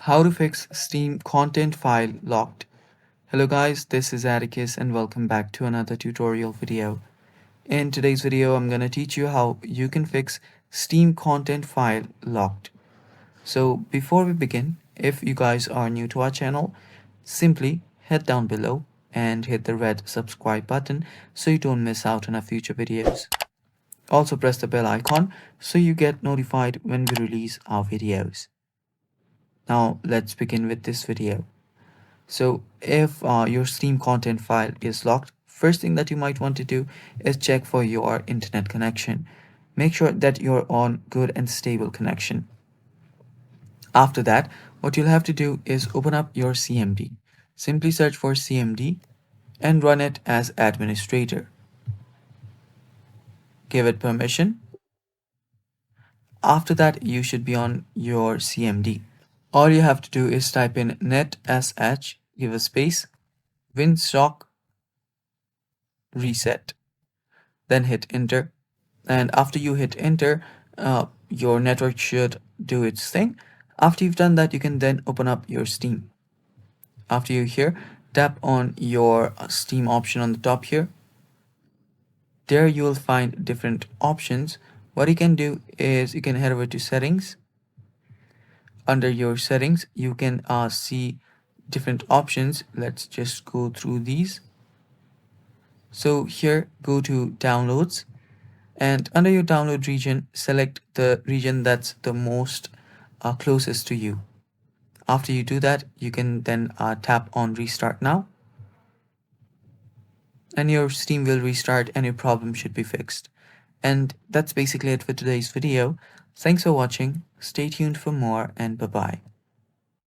How to fix Steam content file locked. Hello guys, this is Atticus and welcome back to another tutorial video. In today's video, I'm gonna teach you how you can fix Steam content file locked. So before we begin, if you guys are new to our channel, simply head down below and hit the red subscribe button so you don't miss out on our future videos. Also press the bell icon so you get notified when we release our videos. Now let's begin with this video. So if your Steam content file is locked, first thing that you might want to do is check for your internet connection. Make sure that you're on good and stable connection. After that, what you'll have to do is open up your CMD. Simply search for CMD and run it as administrator. Give it permission. After that, you should be on your CMD. All you have to do is type in netsh, give a space, winsock reset, then hit enter. And after you hit enter, your network should do its thing. After you've done that, you can then open up your Steam. After you're here, tap on your Steam option on the top here. There you will find different options. What you can do is you can head over to settings. Under your settings, you can see different options. Let's just go through these. So here, go to downloads, and under your download region, select the region that's the most closest to you. After you do that, you can then tap on restart now, and your Steam will restart and your problem should be fixed. And that's basically it for today's video. Thanks for watching. Stay tuned for more, and bye bye.